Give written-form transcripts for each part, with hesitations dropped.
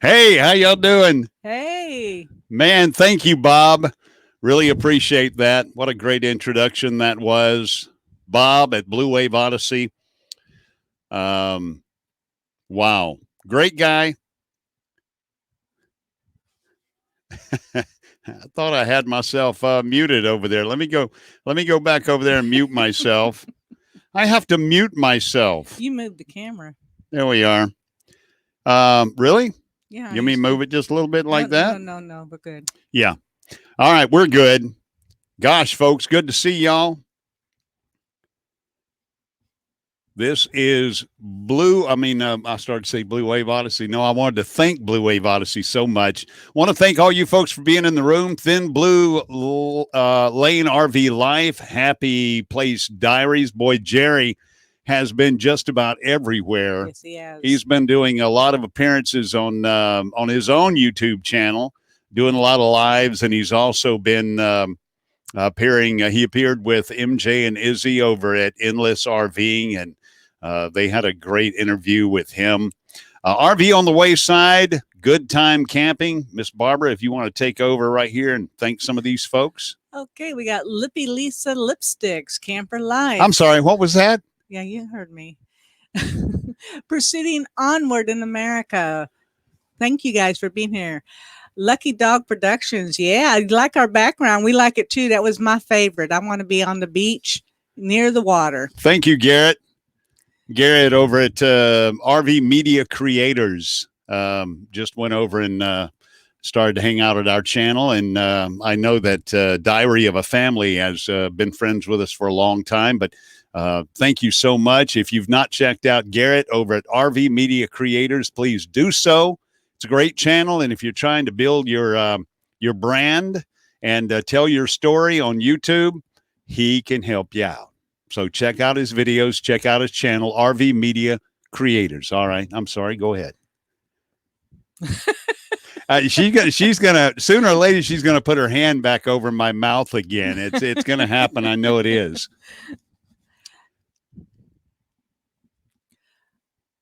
Hey, how y'all doing? Hey. Man, thank you, Bob. Really appreciate that. What a great introduction that was. Bob at Blue Wave Odyssey. Um, wow. Great guy. I thought I had myself muted over there. Let me go back over there and mute myself. I have to mute myself. You moved the camera. There we are. Really? Yeah, I You mean used to. move it just a little bit No, like no, that? no, no. We're good. Yeah. All right, we're good. Gosh, folks, good to see y'all. This is I started to say Blue Wave Odyssey. No, I wanted to thank Blue Wave Odyssey so much. Want to thank all you folks for being in the room. Thin Blue Lane RV Life, Happy Place Diaries. Boy, Jerry has been just about everywhere. Yes, he has. He's been doing a lot of appearances on his own YouTube channel, doing a lot of lives, and he's also been appearing. He appeared with MJ and Izzy over at Endless RVing, and they had a great interview with him. RV on the Wayside, Good Time Camping. Miss Barbara, if you want to take over right here and thank some of these folks. Okay, we got Lippy Lisa Lipsticks, Camper Life. I'm sorry, what was that? Yeah, you heard me. Proceeding onward in America. Thank you guys for being here. Lucky Dog Productions. Yeah, I like our background. We like it too. That was my favorite. I want to be on the beach near the water. Thank you, Garrett. Garrett over at RV Media Creators just went over and started to hang out at our channel. And I know that Diary of a Family has been friends with us for a long time, but thank you so much. If you've not checked out Garrett over at RV Media Creators, please do so. It's a great channel. And if you're trying to build your brand and tell your story on YouTube, he can help you out. So check out his videos, check out his channel, RV Media Creators. All right. I'm sorry. Go ahead. She's gonna sooner or later she's gonna put her hand back over my mouth again. It's gonna happen. I know it is.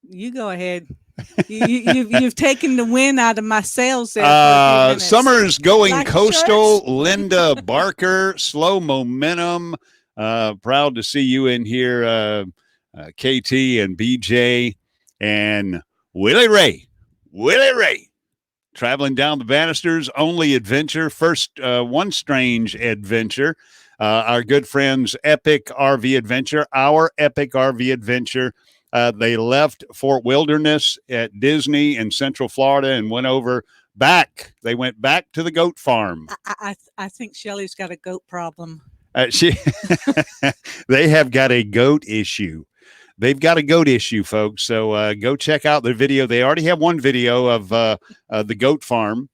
You go ahead. You've taken the wind out of my sails there. For a few minutes. Summer's going Like coastal. shorts? Linda Barker, Slow Momentum. Proud to see you in here, KT and BJ and Willie Ray. Willie Ray. Traveling down the banisters, only adventure. First, one strange adventure. Our good friends, Epic RV Adventure, our Epic RV Adventure. They left Fort Wilderness at Disney in Central Florida and went over back. They went back to the goat farm. I think Shelly's got a goat problem. They have got a goat issue. They've got a goat issue, folks. So go check out their video. They already have one video of the goat farm.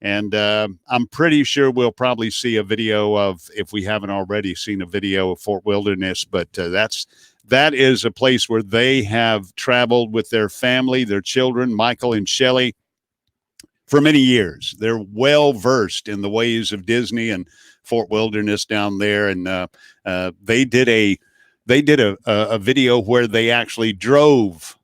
And I'm pretty sure we'll probably see a video of, if we haven't already seen a video of Fort Wilderness. But that is a place where they have traveled with their family, their children, Michael and Shelly, for many years. They're well versed in the ways of Disney and Fort Wilderness down there. And they did a video where they actually drove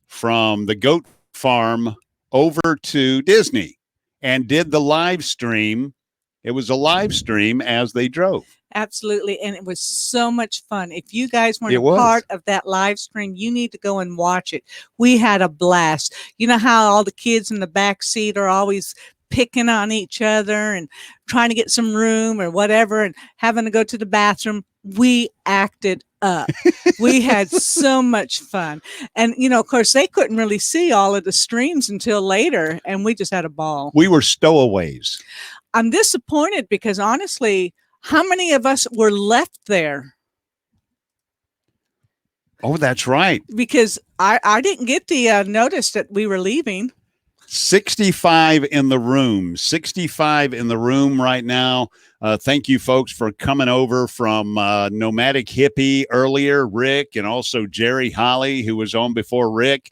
from the goat farm over to Disney and did the live stream. It was a live stream as they drove. Absolutely. And it was so much fun. If you guys weren't a part of that live stream, you need to go and watch it. We had a blast. You know how all the kids in the back seat are always picking on each other and trying to get some room or whatever and having to go to the bathroom? We acted up. We had so much fun. And, you know, of course, they couldn't really see all of the streams until later, and we just had a ball. We were stowaways. I'm disappointed because, honestly, how many of us were left there? Oh, that's right. Because I didn't get the notice that we were leaving. 65 in the room. 65 in the room right now. Thank you, folks, for coming over from Nomadic Hippie earlier, Rick, and also Jerry Holly, who was on before Rick.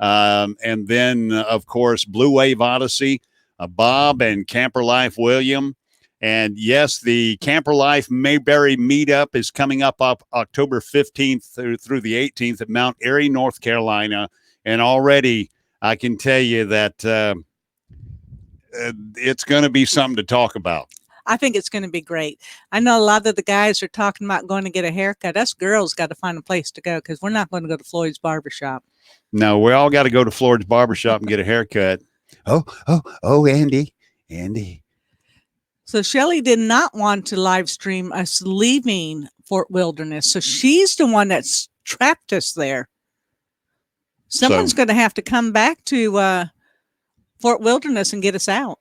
And then, of course, Blue Wave Odyssey, Bob and Camper Life William. And yes, the Camper Life Mayberry Meetup is coming up October 15th through the 18th at Mount Airy, North Carolina. And already I can tell you that it's going to be something to talk about. I think it's going to be great. I know a lot of the guys are talking about going to get a haircut. Us girls got to find a place to go because we're not going to go to Floyd's barbershop. No, we all got to go to Floyd's barbershop and get a haircut. Oh, Andy. So Shelly did not want to live stream us leaving Fort Wilderness. So she's the one that's trapped us there. Someone's going to have to come back to Fort Wilderness and get us out.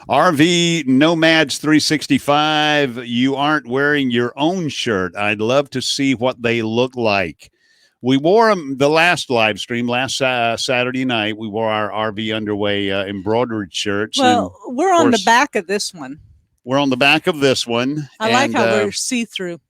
RV Nomads 365, you aren't wearing your own shirt. I'd love to see what they look like. We wore them the last live stream, last Saturday night. We wore our RV Underway embroidered shirts. Well, we're on the back of this one. We're on the back of this one. I like how we're see-through.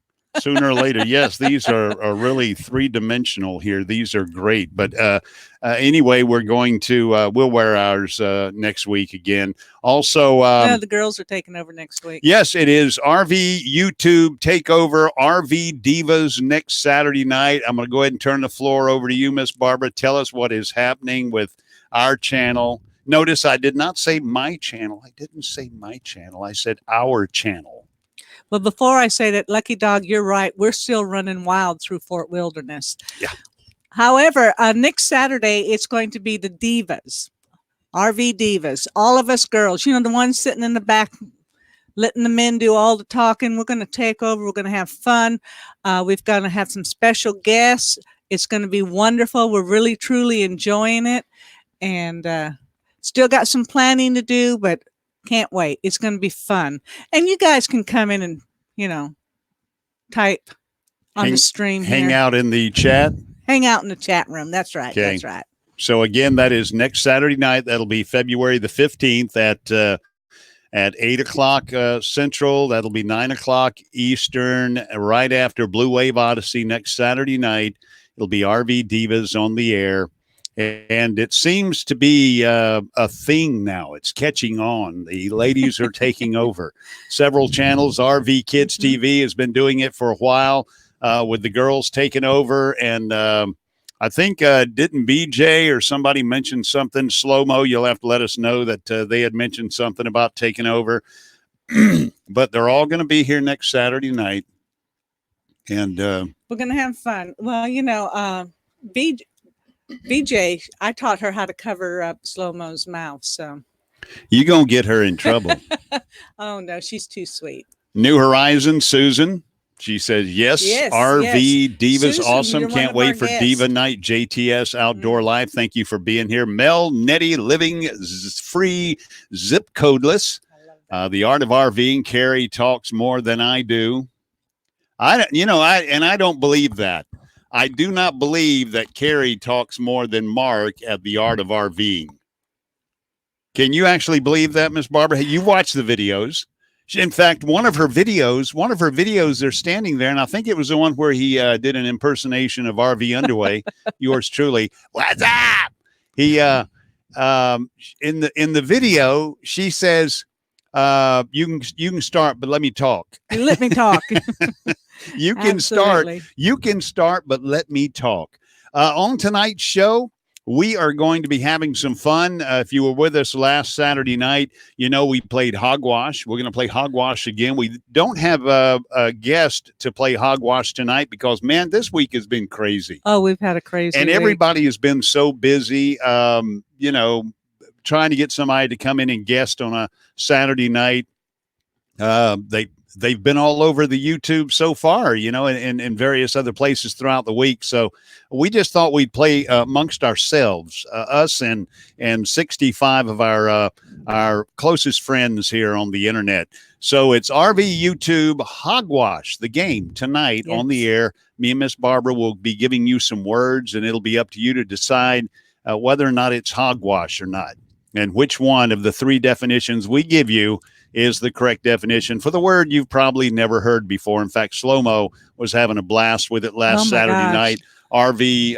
Sooner or later, yes, these are really three-dimensional here. These are great. But anyway, we're going to we'll wear ours next week again. Also, no, the girls are taking over next week. Yes, it is RV YouTube takeover, RV Divas next Saturday night. I'm going to go ahead and turn the floor over to you, Miss Barbara. Tell us what is happening with our channel. Notice I did not say my channel. I didn't say my channel. I said our channel. Well, before I say that, Lucky Dog, you're right. We're still running wild through Fort Wilderness. Yeah. However, next Saturday, it's going to be the Divas, RV Divas, all of us girls, you know, the ones sitting in the back, letting the men do all the talking. We're going to take over. We're going to have fun. We're going to have some special guests. It's going to be wonderful. We're really, truly enjoying it. And still got some planning to do, but can't wait. It's going to be fun. And you guys can come in and, you know, type on the stream here. Hang out in the chat. Hang out in the chat room. That's right. Okay. That's right. So again, that is next Saturday night. That'll be February the 15th at 8 o'clock Central. That'll be 9 o'clock Eastern, right after Blue Wave Odyssey next Saturday night. It'll be RV Divas on the air. And it seems to be a thing now. It's catching on. The ladies are taking over. Several channels, RV Kids TV has been doing it for a while with the girls taking over. And I think didn't BJ or somebody mention something? Slow-mo, you'll have to let us know that they had mentioned something about taking over. But they're all going to be here next Saturday night. And we're going to have fun. Well, you know, BJ, I taught her how to cover up Slow-mo's mouth, so. You gonna get her in trouble. Oh, no, she's too sweet. New Horizon, Susan. She says, yes, RV Divas, Susan, awesome. Can't wait for guests. Diva Night, JTS Outdoor Life. Thank you for being here. Mel, Nettie, living free, zip codeless. The Art of RVing. Carrie talks more than I do. I don't believe that. I do not believe that Carrie talks more than Mark at the Art of RVing. Can you actually believe that, Miss Barbara? Hey, you watched the videos. In fact, one of her videos, they're standing there, and I think it was the one where he did an impersonation of RV Underway. Yours truly. What's up? He in the video, she says, you can start, but let me talk. Let me talk. You can start, but let me talk. On tonight's show, we are going to be having some fun. If you were with us last Saturday night, you know we played Hogwash. We're going to play Hogwash again. We don't have a guest to play Hogwash tonight because, man, this week has been crazy. Oh, we've had a crazy and week. Everybody has been so busy, you know, trying to get somebody to come in and guest on a Saturday night. They've been all over the YouTube so far, you know, and various other places throughout the week. So we just thought we'd play amongst ourselves, us and 65 of our closest friends here on the internet. So it's RVUTUBE Hogwash, the game tonight on the air. Me and Miss Barbara will be giving you some words, and it'll be up to you to decide whether or not it's hogwash or not, and which one of the three definitions we give you is the correct definition for the word you've probably never heard before. In fact, Slow-mo was having a blast with it last Saturday night. The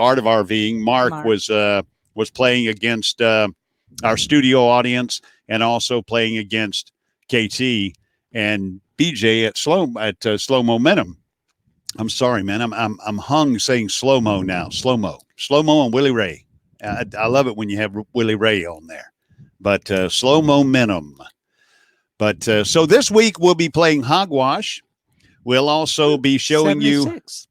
Art of RVing. Mark. was playing against our studio audience and also playing against KT and BJ at Slow Momentum. I'm sorry, man. I'm hung saying Slow-mo now. Slow-mo and Willie Ray. I love it when you have Willie Ray on there, but slow momentum. But so this week we'll be playing Hogwash. We'll also be showing 76.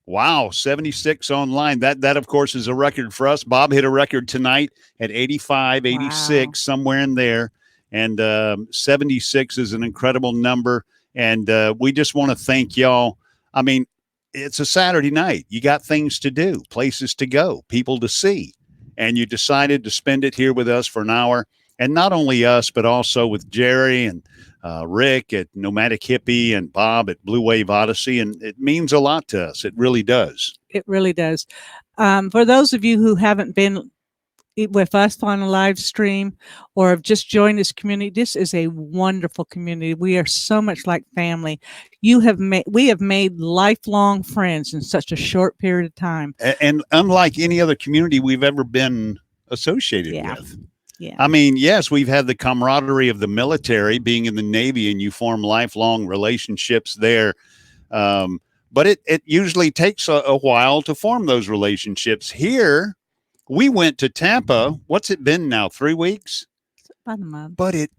you, wow, 76 online. That of course is a record for us. Bob hit a record tonight at 85, 86, Wow. somewhere in there. And 76 is an incredible number. And we just want to thank y'all. I mean, it's a Saturday night. You got things to do, places to go, people to see. And you decided to spend it here with us for an hour. And not only us, but also with Jerry and Rick at Nomadic Hippie and Bob at Blue Wave Odyssey. And it means a lot to us. It really does. It really does. For those of you who haven't been with us on a live stream or have just joined this community, this is a wonderful community. We are so much like family. We have made lifelong friends in such a short period of time. And unlike any other community we've ever been associated with. Yeah. I mean, yes, we've had the camaraderie of the military, being in the Navy, and you form lifelong relationships there. But it usually takes a while to form those relationships. Here, we went to Tampa. What's it been now? 3 weeks? About a month. But it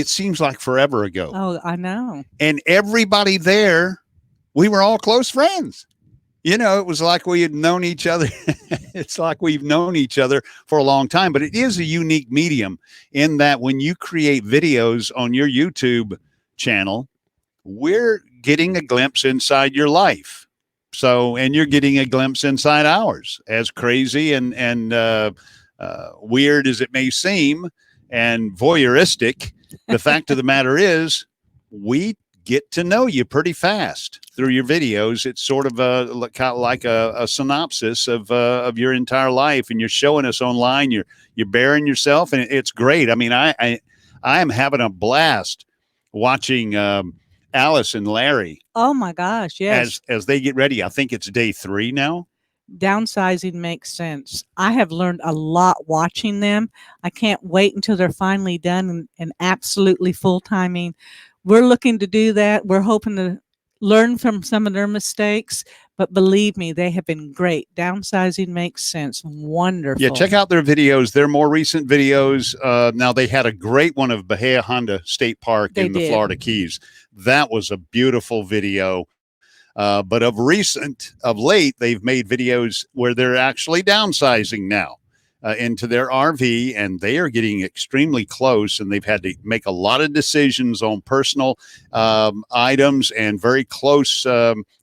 seems like forever ago. Oh, I know. And everybody there, we were all close friends. You know, it was like we had known each other. It's like we've known each other for a long time, but it is a unique medium in that when you create videos on your YouTube channel, we're getting a glimpse inside your life. So, and you're getting a glimpse inside ours, as crazy and weird as it may seem and voyeuristic. The fact of the matter is we get to know you pretty fast through your videos. It's sort of like a synopsis of your entire life, and you're showing us online. You're bearing yourself, and it's great. I mean, I am having a blast watching Alice and Larry. Oh my gosh, yes. As they get ready. I think it's day 3 now. Downsizing makes sense. I have learned a lot watching them. I can't wait until they're finally done and absolutely full-timing. We're looking to do that. We're hoping to learn from some of their mistakes, but believe me, they have been great. Downsizing makes sense. Wonderful. Yeah, check out their videos. Their more recent videos. Now, they had a great one of Bahia Honda State Park in the Florida Keys. That was a beautiful video. But of late, they've made videos where they're actually downsizing now into their RV, and they are getting extremely close, and they've had to make a lot of decisions on personal items and very close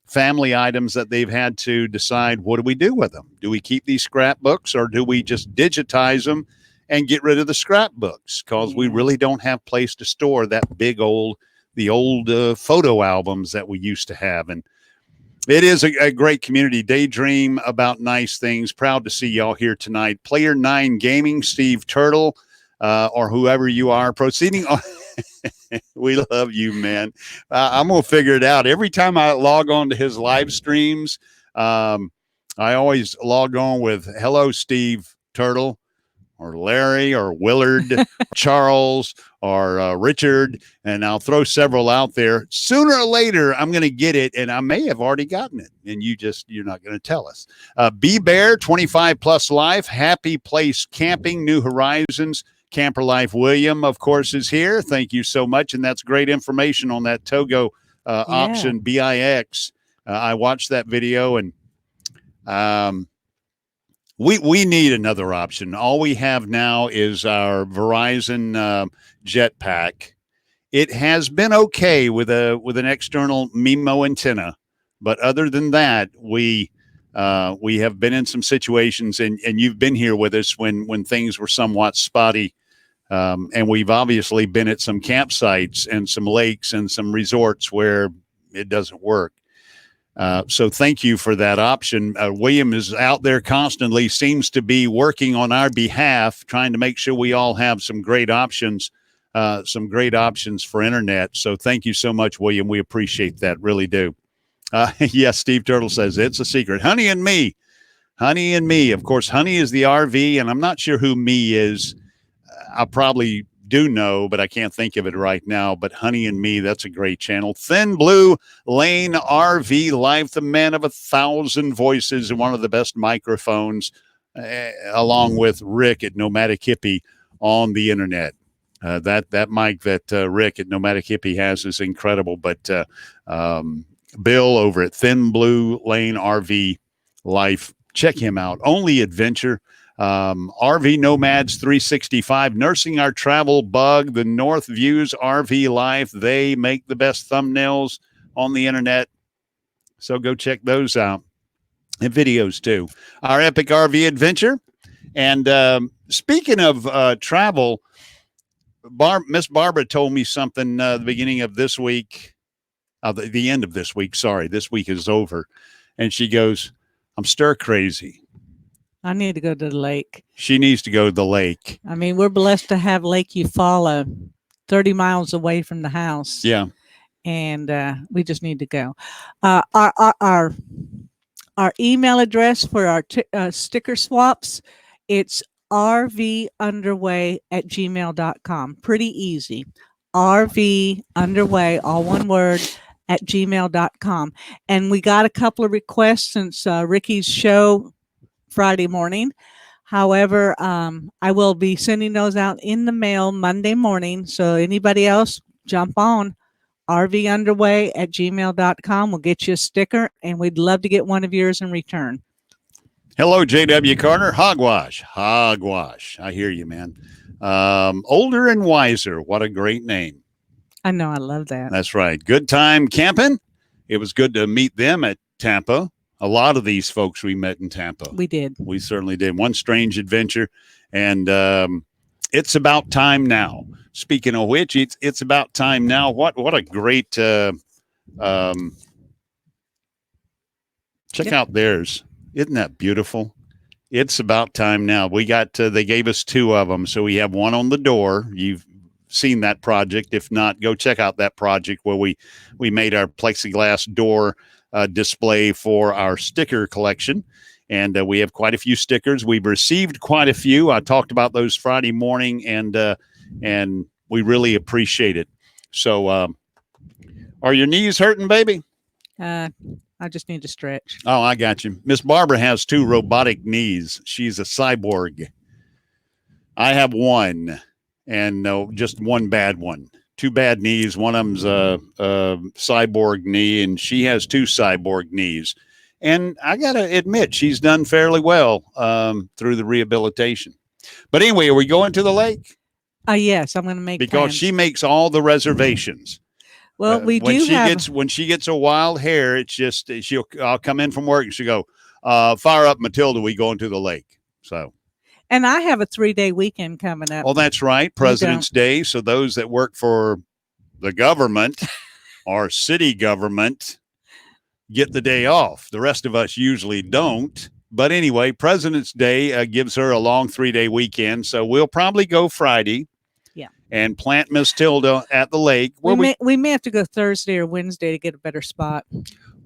family items that they've had to decide, what do we do with them? Do we keep these scrapbooks, or do we just digitize them and get rid of the scrapbooks? Because we really don't have place to store that big old photo albums that we used to have. And it is a great community. Daydream about nice things. Proud to see y'all here tonight. Player 9 Gaming, Steve Turtle, or whoever you are. Proceeding on. We love you, man. I'm going to figure it out. Every time I log on to his live streams, I always log on with, hello, Steve Turtle, or Larry, or Willard, or Charles, or Richard, and I'll throw several out there. Sooner or later, I'm going to get it, and I may have already gotten it, and you're not going to tell us. B-Bear, 25 Plus Life, Happy Place Camping, New Horizons, Camper Life William, of course, is here. Thank you so much, and that's great information on that Togo option, BIX. I watched that video, and we need another option. All we have now is our Verizon Jetpack. It has been okay with an external MIMO antenna, but other than that, we have been in some situations, and you've been here with us when things were somewhat spotty, and we've obviously been at some campsites and some lakes and some resorts where it doesn't work. So thank you for that option. William is out there constantly, seems to be working on our behalf, trying to make sure we all have some great options for internet. So thank you so much, William. We appreciate that. Really do. Yes, Steve Turtle says it's a secret. Honey and me. Of course, Honey is the RV, and I'm not sure who me is. I probably do know, but I can't think of it right now. But Honey and Me, that's a great channel. Thin Blue Lane RV Life, the man of 1,000 voices and one of the best microphones along with Rick at Nomadic Hippie on the internet. That mic that Rick at Nomadic Hippie has is incredible. But Bill over at Thin Blue Lane RV Life, check him out. Only Adventure. RV Nomads 365, Nursing Our Travel Bug, the North Views RV Life. They make the best thumbnails on the internet. So go check those out. And videos too. Our Epic RV Adventure. And speaking of travel, Miss Barbara told me something the beginning of this week, the end of this week. Sorry, this week is over. And she goes, I'm stir crazy. I need to go to the lake. She needs to go to the lake. I mean, we're blessed to have Lake Eufaula 30 miles away from the house. Yeah. And we just need to go. Our email address for our sticker swaps, it's rvunderway@gmail.com. Pretty easy. rvunderway, all one word, @gmail.com. And we got a couple of requests since Ricky's show Friday morning. However, I will be sending those out in the mail Monday morning. So anybody else, jump on rvunderway@gmail.com. We'll get you a sticker, and we'd love to get one of yours in return. Hello, J.W. Carter. Hogwash. Hogwash. I hear you, man. Older and Wiser. What a great name. I know. I love that. That's right. Good time camping. It was good to meet them at Tampa. A lot of these folks we met in Tampa. We did. We certainly did. One strange adventure. And it's about time now. Speaking of which, it's about time now. What a great check out theirs. Isn't that beautiful? It's about time now. We got they gave us 2 of them. So we have one on the door. You've seen that project. If not, go check out that project where we made our plexiglass door display for our sticker collection. And we have quite a few stickers. We've received quite a few. I talked about those Friday morning, and we really appreciate it. So are your knees hurting, baby? I just need to stretch. Oh, I got you. Miss Barbara has 2 robotic knees. She's a cyborg. I have one, and no, just one bad one. 2 bad knees. One of them's a cyborg knee, and she has 2 cyborg knees. And I got to admit, she's done fairly well through the rehabilitation. But anyway, are we going to the lake? Yes, I'm going to make because plans. She makes all the reservations. Well, we when do she have gets when she gets a wild hair, it's just I'll come in from work and she'll go, fire up Matilda, we going to the lake. So. And I have a 3-day weekend coming up. Oh, that's right. President's Day. So those that work for the government or city government get the day off. The rest of us usually don't. But anyway, President's Day gives her a long 3-day weekend. So we'll probably go Friday. Yeah. And plant Miss Tilda at the lake. We may have to go Thursday or Wednesday to get a better spot.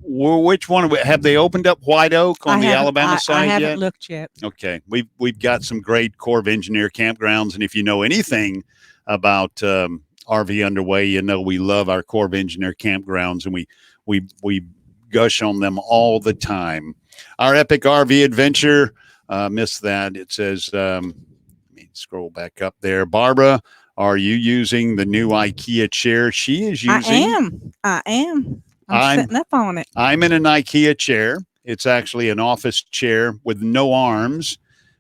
Which one have they opened up White Oak on the Alabama side yet? I haven't looked yet. Okay, we've got some great Corps of Engineer campgrounds, and if you know anything about RV Underway, you know we love our Corps of Engineer campgrounds, and we gush on them all the time. Our Epic RV Adventure, missed that. It says, let me scroll back up there. Barbara, are you using the new IKEA chair? She is using. I am. I'm sitting up on it. I'm in an IKEA chair. It's actually an office chair with no arms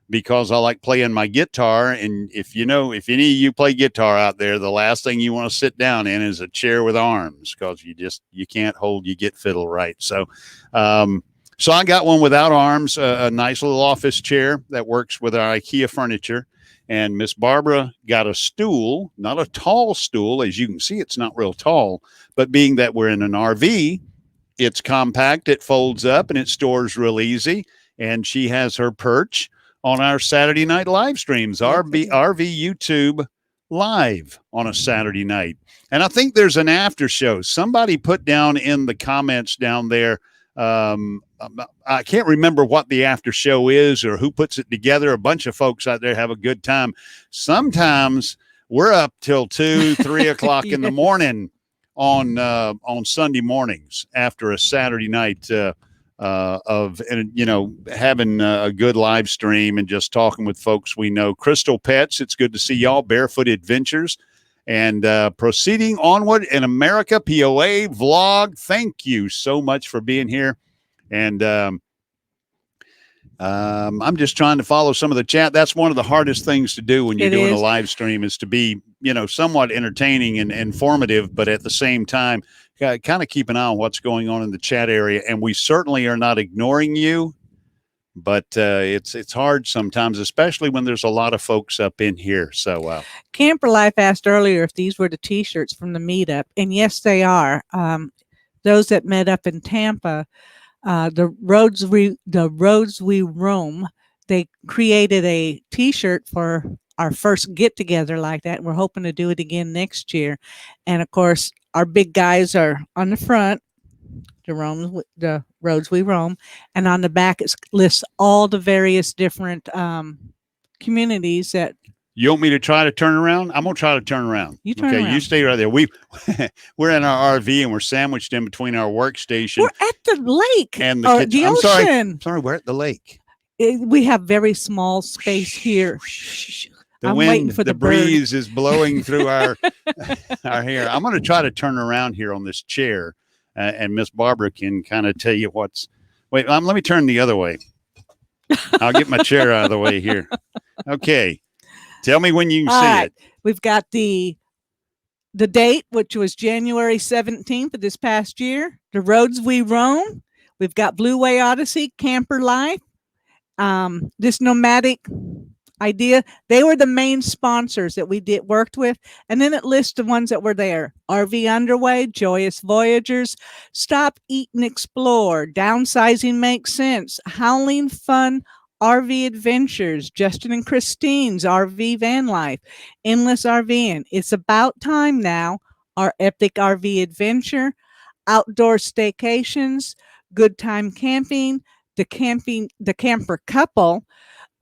because I like playing my guitar. And if any of you play guitar out there, the last thing you want to sit down in is a chair with arms because you can't hold your git fiddle right. So I got one without arms, a nice little office chair that works with our IKEA furniture. And Miss Barbara got a stool, not a tall stool. As you can see, it's not real tall, but being that we're in an RV, it's compact, it folds up, and it stores real easy. And she has her perch on our Saturday night live streams, RVUTUBE live on a Saturday night. And I think there's an after show. Somebody put down in the comments down there, I can't remember what the after show is or who puts it together. A bunch of folks out there have a good time. Sometimes we're up till 2, 3 o'clock in the morning on Sunday mornings after a Saturday night having a good live stream and just talking with folks we know. Crystal Pets, it's good to see y'all. Barefoot Adventures, and Proceeding Onward in America POA vlog. Thank you so much for being here. And I'm just trying to follow some of the chat. That's one of the hardest things to do when you're doing a live stream, is to be, somewhat entertaining and informative, but at the same time, kind of keep an eye on what's going on in the chat area. And we certainly are not ignoring you, but it's hard sometimes, especially when there's a lot of folks up in here. So Camper Life asked earlier if these were the t-shirts from the meetup, and yes, they are. Those that met up in Tampa, the roads we roam, they created a t-shirt for our first get together like that, and we're hoping to do it again next year. And of course, our big guys are on the front, the roads we roam, and on the back it lists all the various different communities that. You want me to try to turn around? I'm gonna try to turn around. You turn around. You stay right there. We're in our RV and we're sandwiched in between our workstation. We're at the lake and the ocean. I'm sorry, we're at the lake. We have very small space here. The wind, the breeze is blowing through our hair. I'm going to try to turn around here on this chair, and Miss Barbara can kind of tell you what's. Wait, let me turn the other way. I'll get my chair out of the way here. Okay, tell me when you can see it. We've got the date, which was January 17th of this past year. The roads we roam. We've got Blue Way Odyssey, Camper Life, this nomadic idea. They were the main sponsors that we worked with, and then it lists the ones that were there: RV Underway, Joyous Voyagers, Stop, Eat, and Explore, Downsizing Makes Sense, Howling Fun RV Adventures, Justin and Christine's RV Van Life, Endless RVing, It's About Time Now, Our Epic RV Adventure, Outdoor Staycations, Good Time Camping, the Camper Couple,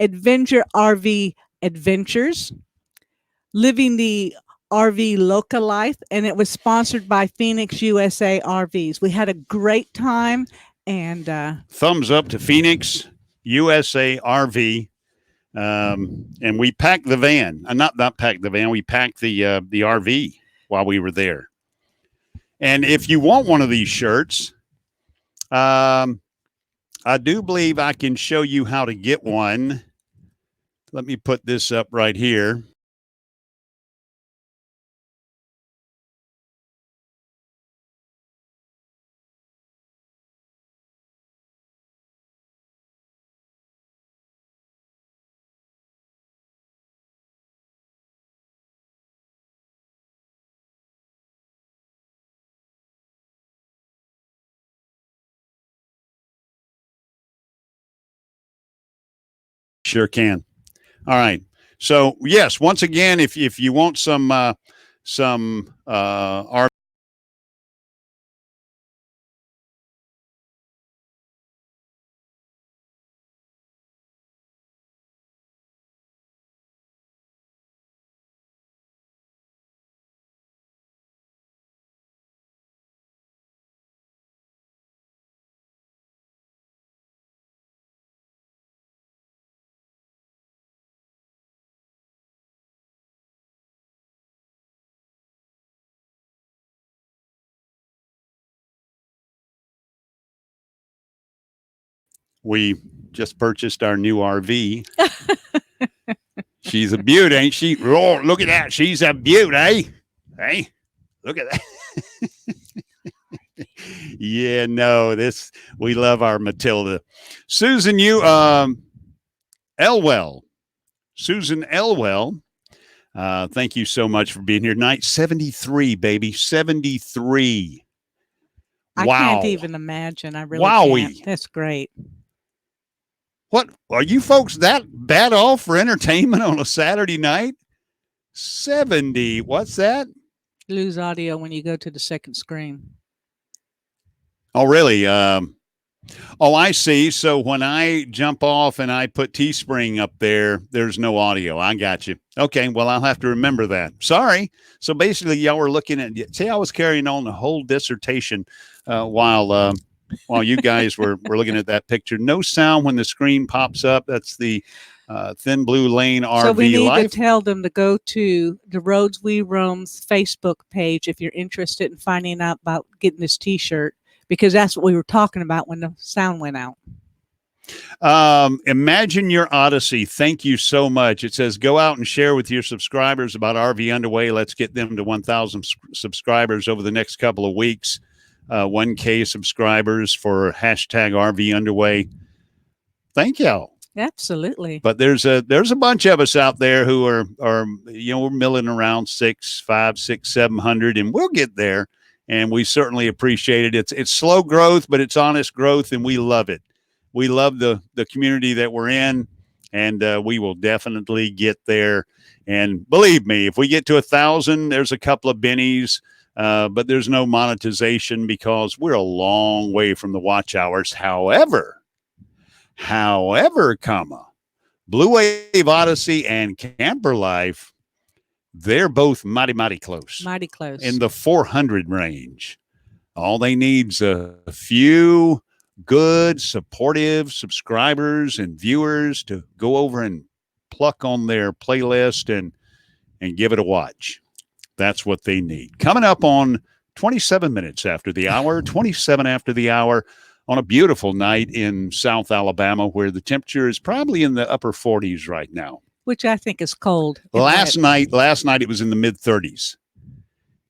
Adventure RV Adventures, Living the RV Local Life, and it was sponsored by Phoenix USA RVs. We had a great time, and thumbs up to Phoenix USA RV. And we packed the van. Not packed the van. We packed the RV while we were there. And if you want one of these shirts, I do believe I can show you how to get one. Let me put this up right here. Sure can. All right. So yes, once again, if you want some RV. We just purchased our new RV. She's a beaut, ain't she? Oh, look at that. She's a beaut, eh? Hey, look at that. Yeah, no, we love our Matilda. Susan, Elwell. Susan Elwell. Thank you so much for being here tonight. 73, baby. 73. I wow. Can't even imagine. I really can't. That's great. What are you folks that bad off for entertainment on a Saturday night? 70. What's that? Lose audio when you go to the second screen. Oh, really? Oh, I see. So when I jump off and I put Teespring up there, there's no audio. I got you. Okay. Well, I'll have to remember that. Sorry. So basically, y'all were looking at. See, I was carrying on the whole dissertation while while you guys were looking at that picture. No sound when the screen pops up. That's the Thin Blue Lane RV So we need Life. to tell them to go to the Roads We Roam's Facebook page if you're interested in finding out about getting this T-shirt, because that's what we were talking about when the sound went out. Imagine Your Odyssey. Thank you so much. It says, go out and share with your subscribers about RV Underway. Let's get them to 1,000 subscribers over the next couple of weeks. 1K subscribers for hashtag RV Underway. Thank y'all. Absolutely. But there's a bunch of us out there who are we're milling around 500, 600, 700, and we'll get there. And we certainly appreciate it. It's slow growth, but it's honest growth, and we love it. We love the community that we're in, and we will definitely get there. And believe me, if we get to 1,000, there's a couple of bennies, but there's no monetization because we're a long way from the watch hours. However, Blue Wave Odyssey and Camper Life, they're both mighty close. Mighty close. In the 400 range. All they need's a few good, supportive subscribers and viewers to go over and pluck on their playlist and give it a watch. That's what they need. Coming up on 27 minutes after the hour, 27 after the hour, on a beautiful night in South Alabama where the temperature is probably in the upper 40s right now. Which I think is cold. Last night it was in the mid 30s.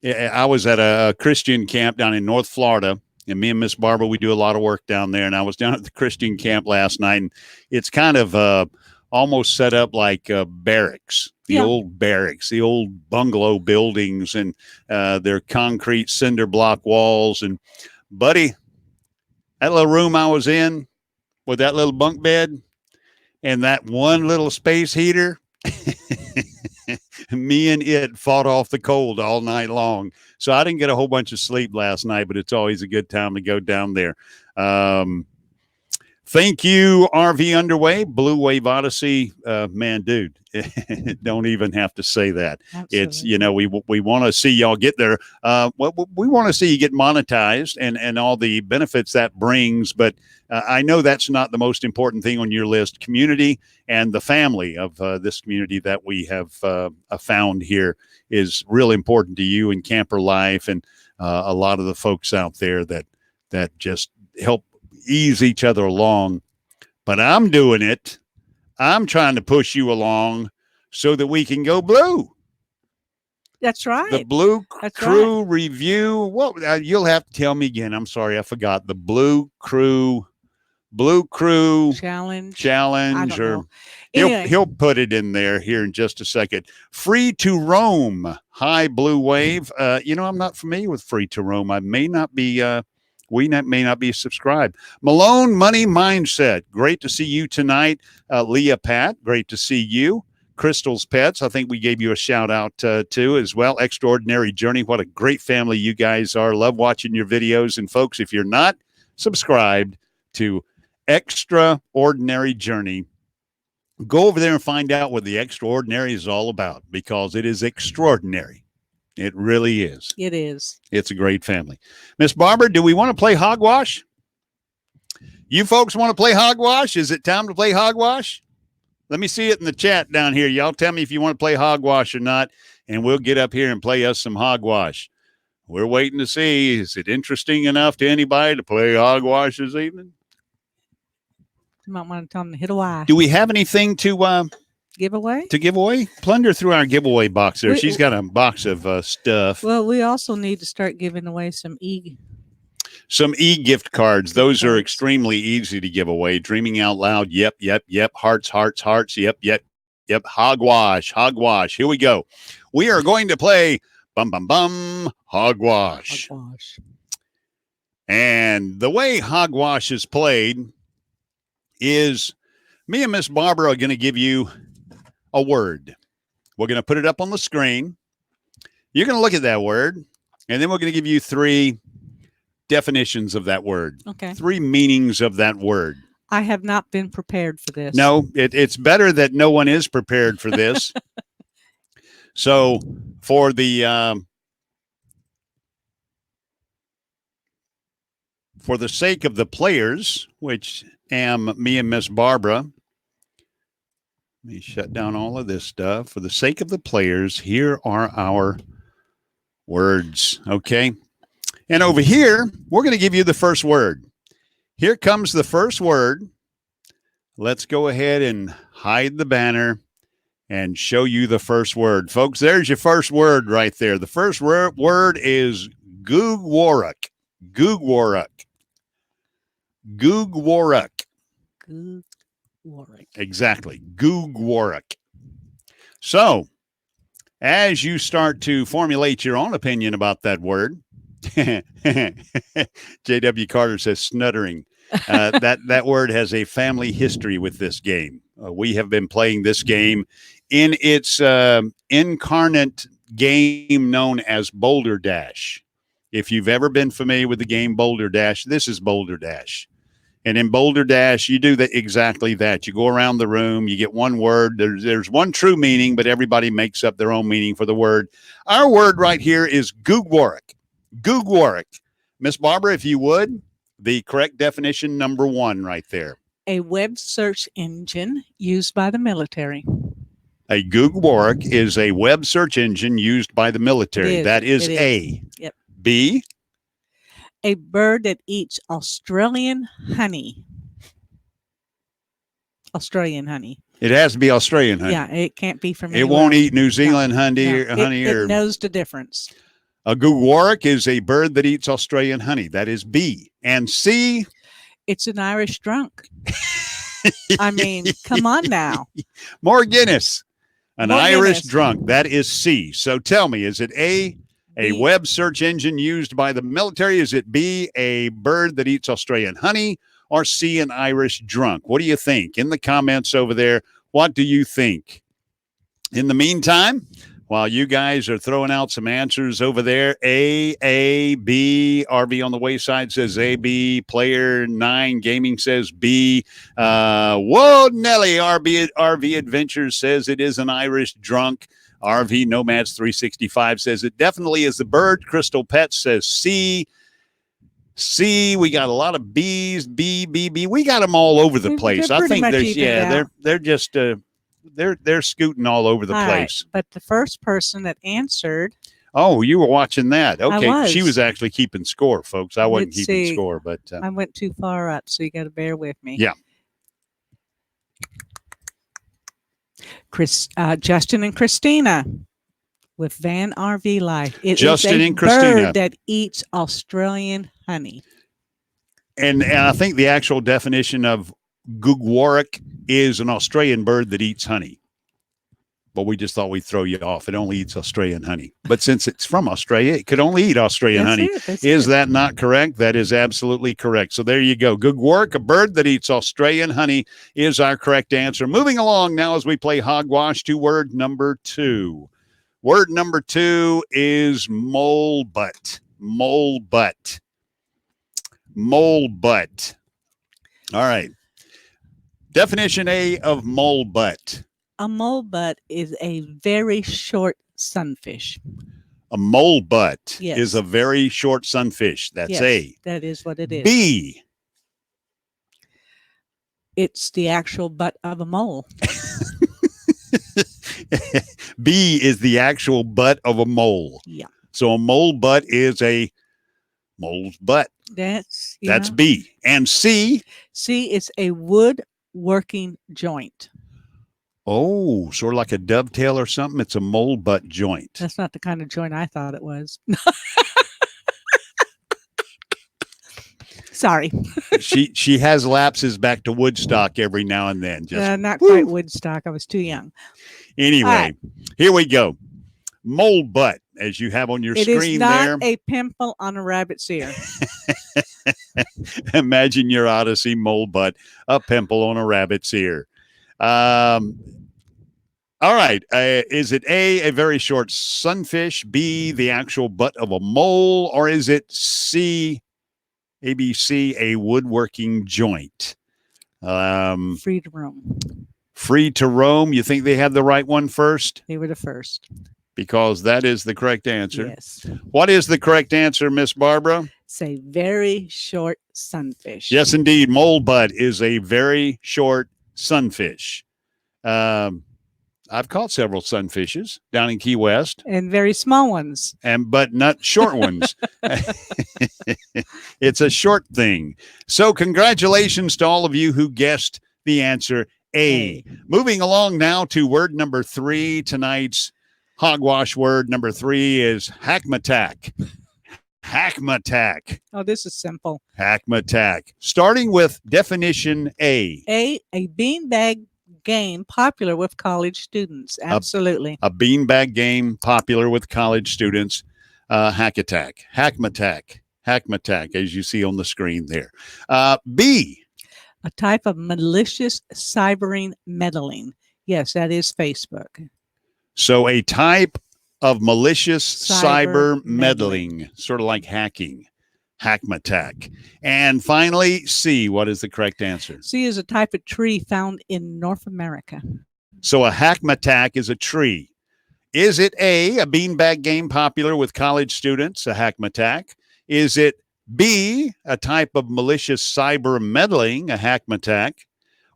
I was at a Christian camp down in North Florida. And me and Miss Barbara, we do a lot of work down there. And I was down at the Christian camp last night, and it's kind of almost set up like barracks, the old barracks, the old bungalow buildings, and their concrete cinder block walls. And buddy, that little room I was in with that little bunk bed and that one little space heater, me and it fought off the cold all night long. So I didn't get a whole bunch of sleep last night, but it's always a good time to go down there. Thank you, RV Underway, Blue Wave Odyssey. Man, dude, don't even have to say that. Absolutely. It's, we want to see y'all get there. We want to see you get monetized and all the benefits that brings. But I know that's not the most important thing on your list. Community and the family of this community that we have found here is real important to you and Camper Life and a lot of the folks out there that just help ease each other along. But I'm doing it. I'm trying to push you along so that we can go blue. That's right. The Blue Crew review. What you'll have to tell me again. I'm sorry, I forgot. The Blue Crew challenge. I don't know. Anyway. He'll put it in there here in just a second. Free to roam. Hi, Blue Wave. I'm not familiar with Free to Roam. I may not be. We may not be subscribed. Malone Money Mindset. Great to see you tonight. Leah Pat. Great to see you. Crystal's Pets. I think we gave you a shout out too as well. Extraordinary Journey. What a great family you guys are. Love watching your videos. And folks, if you're not subscribed to Extraordinary Journey, go over there and find out what the extraordinary is all about, because it is extraordinary. It really is. It is. It's a great family. Miss Barbara, do we want to play Hogwash? You folks want to play Hogwash? Is it time to play Hogwash? Let me see it in the chat down here. Y'all tell me if you want to play Hogwash or not, and we'll get up here and play us some Hogwash. We're waiting to see, is it interesting enough to anybody to play Hogwash this evening? You might want to tell them to hit a Y. Do we have anything to give away? Plunder through our giveaway box there. She's got a box of stuff. Well, we also need to start giving away some e-gift cards. Those are extremely easy to give away. Dreaming Out Loud. Yep. Hearts. Yep. Hogwash. Here we go. We are going to play Hogwash. And the way Hogwash is played is me and Miss Barbara are going to give you a word. We're going to put it up on the screen. You're going to look at that word, and then we're going to give you 3 definitions of that word. Okay. 3 meanings of that word. I have not been prepared for this. No, it's better that no one is prepared for this. So for the for the sake of the players, which am me and Miss Barbara, let me shut down all of this stuff. For the sake of the players, here are our words, okay? And over here, we're going to give you the first word. Here comes the first word. Let's go ahead and hide the banner and show you the first word. Folks, there's your first word right there. The first word is Googwaruk. Googwaruk. Googwaruk. Googwaruk. Exactly. Googwaruk. So, as you start to formulate your own opinion about that word, J.W. Carter says snuttering. That word has a family history with this game. We have been playing this game in its incarnate game known as Boulder Dash. If you've ever been familiar with the game Boulder Dash, this is Boulder Dash. And in Boulder Dash, you do exactly that. You go around the room, you get one word. There's one true meaning, but everybody makes up their own meaning for the word. Our word right here is Googwaruk. Googwaruk. Miss Barbara, if you would, the correct definition, number 1 right there. A web search engine used by the military. A Googwaruk is a web search engine used by the military. That is A. Yep. B. A bird that eats Australian honey. Australian honey. It has to be Australian honey. Yeah, it can't be from It won't eat New Zealand honey. It knows the difference. A Googwaruk is a bird that eats Australian honey. That is B. And C. It's an Irish drunk. I mean, come on now. More Guinness. An More Irish Guinness. drunk. That is C. So tell me, is it A, a web search engine used by the military? Is it B, a bird that eats Australian honey? Or C, an Irish drunk? What do you think? In the comments over there, what do you think? In the meantime, while you guys are throwing out some answers over there, A, B, RV on the Wayside says A, B, Player 9 Gaming says B. Whoa, Nelly, RV Adventures says it is an Irish drunk. RV Nomads 365 says it definitely is the bird. Crystal Pets says C. C. We got a lot of B's. B. We got them all over the place. I think they're just they're scooting all over the place. Right. But the first person that answered. Oh, you were watching that. Okay, she was I actually keeping score, folks. I wasn't keeping score, but I went too far up, so you got to bear with me. Yeah. Justin and Christina with Van RV Life. It Justin is a and Christina bird that eats Australian honey. And I think the actual definition of Googwaruk is an Australian bird that eats honey. But we just thought we'd throw you off. It only eats Australian honey. But since it's from Australia, it could only eat Australian honey. Is that not correct? That is absolutely correct. So there you go. Googwaruk, a bird that eats Australian honey, is our correct answer. Moving along now as we play Hogwash to word number 2. Word number 2 is mole butt. Mole butt. Mole butt. All right. Definition A of mole butt. A mole butt is a very short sunfish. A mole butt Yes. is a very short sunfish. That's A. That is what it is. B. It's the actual butt of a mole. B is the actual butt of a mole. Yeah. So a mole butt is a mole's butt. That's B. And C. C is a woodworking joint. Oh, sort of like a dovetail or something. It's a mole butt joint. That's not the kind of joint I thought it was. Sorry. She has lapses back to Woodstock every now and then. Just not quite Woodstock. I was too young. Anyway, Here we go. Mole butt, as you have on your screen there. It is not a pimple on a rabbit's ear. Imagine your Odyssey mole butt, a pimple on a rabbit's ear. All right. Is it A, a very short sunfish, B, the actual butt of a mole, or is it C, ABC, a woodworking joint? Free to roam. Free to roam. You think they had the right one first? They were the first. Because that is the correct answer. Yes. What is the correct answer, Miss Barbara? It's a very short sunfish. Yes, indeed. Mole butt is a very short sunfish. I've caught several sunfishes down in Key West. And very small ones. But not short ones. It's a short thing. So congratulations to all of you who guessed the answer A. Moving along now to word number 3. Tonight's Hogwash word number 3 is hackmatack. Hackmatack. Oh, this is simple. Hackmatack. Starting with definition A. A beanbag game popular with college students. Absolutely. A beanbag game popular with college students. Hackmatack. Hackmatack, as you see on the screen there. B. A type of malicious cybering meddling. Yes, that is Facebook. So a type of malicious cyber meddling, sort of like hacking. Hackmatack. And finally, C. What is the correct answer? C is a type of tree found in North America. So a hackmatack is a tree. Is it A, a beanbag game popular with college students, a hackmatack? Is it B, a type of malicious cyber meddling, a hackmatack?